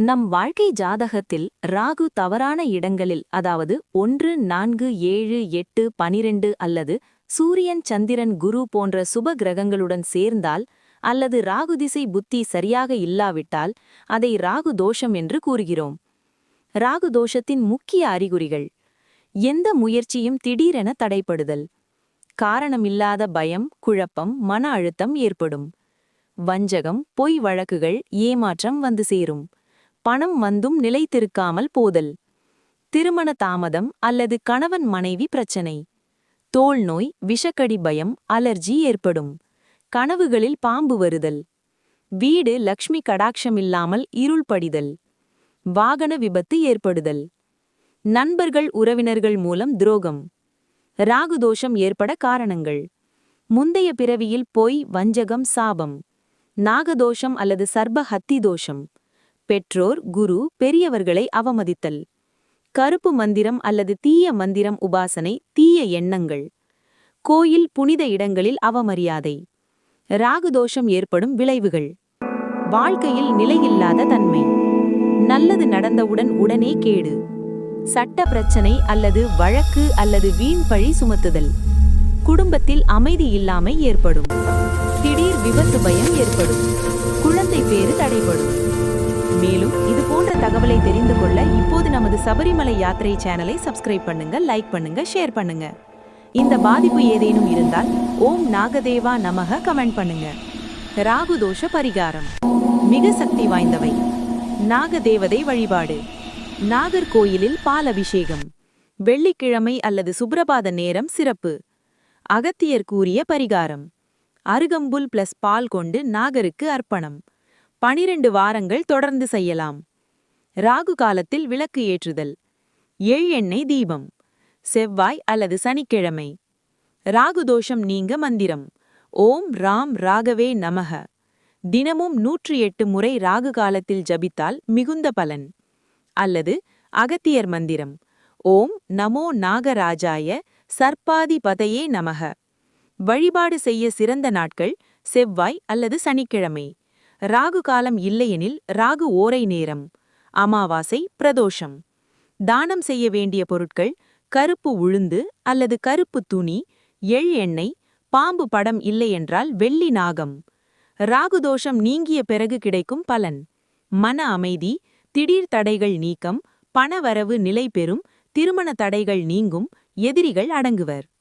நம் வாழ்க்கை ஜாதகத்தில் ராகு தவறான இடங்களில், அதாவது 1, 4, 7, 8, 12 அல்லது சூரியன், சந்திரன், குரு போன்ற சுப கிரகங்களுடன் சேர்ந்தால் அல்லது ராகு திசை புத்தி சரியாக இல்லாவிட்டால் அதை ராகு தோஷம் என்று கூறுகிறோம். ராகு தோஷத்தின் முக்கிய அறிகுறிகள்: எந்த முயற்சியும் திடீரென தடைப்படுதல், காரணமில்லாத பயம், குழப்பம், மன அழுத்தம் ஏற்படும், வஞ்சகம், பொய் வழக்குகள், ஏமாற்றம் வந்து சேரும், பணம் வந்தும் நிலைத்திருக்காமல் போதல், திருமண தாமதம் அல்லது கணவன் மனைவி பிரச்சனை, தோல் நோய், விஷக்கடி பயம், அலர்ஜி ஏற்படும், கனவுகளில் பாம்பு வருதல், வீடு லக்ஷ்மி கடாட்சமில்லாமல் இருள் படிதல், வாகன விபத்து ஏற்படுதல், நண்பர்கள் உறவினர்கள் மூலம் துரோகம். ராகு தோஷம் ஏற்பட காரணங்கள்: முந்தைய பிறவியில் பொய், வஞ்சகம், சாபம், நாகதோஷம் அல்லது சர்ப ஹத்தி தோஷம், பெற்றோர், குரு, பெரியவர்களை அவமதித்தல், கருப்பு மந்திரம் அல்லது தீய மந்திரம் உபாசனை, தீய எண்ணங்கள், கோயில், புனித இடங்களில் அவமரியாதை. ராகுதோஷம் ஏற்படும் விளைவுகள்: வாழ்க்கையில் நிலையில்லாத தன்மை, நல்லது நடந்தவுடன் உடனே கேடு, சட்ட பிரச்சனை அல்லது வழக்கு அல்லது வீண் பழி சுமத்துதல், குடும்பத்தில் அமைதி இல்லாமை ஏற்படும், திடீர் விபத்து பயம் ஏற்படும், குழந்தை பேறு தடைபடும். மேலும் இது போன்ற தகவலை தெரிந்து கொள்ள இப்போது நமது சபரிமலை யாத்திரை சேனலை சப்ஸ்கிரைப் பண்ணுங்க, லைக் பண்ணுங்க, ஷேர் பண்ணுங்க. இந்த பாதிப்பு ஏதேனும் இருந்தால் ஓம் நாகதேவா நமக கமெண்ட் பண்ணுங்க. ராகு தோஷ பரிகாரம்: மிக சக்தி வாய்ந்தவை. நாகதேவதை வழிபாடு: நாகர்கோயிலில் பால் அபிஷேகம், வெள்ளிக்கிழமை அல்லது சுப்ரபாத நேரம் சிறப்பு. அகத்தியர் கூறிய பரிகாரம்: அருகம்புல் + பால் கொண்டு நாகருக்கு அர்ப்பணம். 12 வாரங்கள் தொடர்ந்து செய்யலாம். ராகு காலத்தில் விளக்கு ஏற்றுதல், எள்ளெண்ணெய் தீபம், செவ்வாய் அல்லது சனிக்கிழமை. ராகு தோஷம் நீங்க மந்திரம்: ஓம் ராம் ராகவே நமக. தினமும் 108 முறை ராகு காலத்தில் ஜபித்தால் மிகுந்த பலன். அல்லது அகத்தியர் மந்திரம்: ஓம் நமோ நாகராஜாய சர்ப்பாதி பதையே நமக. வழிபாடு செய்ய சிறந்த நாட்கள் செவ்வாய் அல்லது சனிக்கிழமை. ராகு காலம் இல்லையெனில் ராகு ஓரை நேரம், அமாவாசை, பிரதோஷம். தானம் செய்ய வேண்டிய பொருட்கள்: கருப்பு உளுந்து அல்லது கருப்பு துணி, எள்ளெண்ணெய், பாம்பு படம் இல்லையென்றால் வெள்ளி நாகம். ராகு தோஷம் நீங்கிய பிறகு கிடைக்கும் பலன்: மன அமைதி, திடீர் தடைகள் நீக்கம், பணவரவு நிலை பெறும், திருமண தடைகள் நீங்கும், எதிரிகள் அடங்குவர்.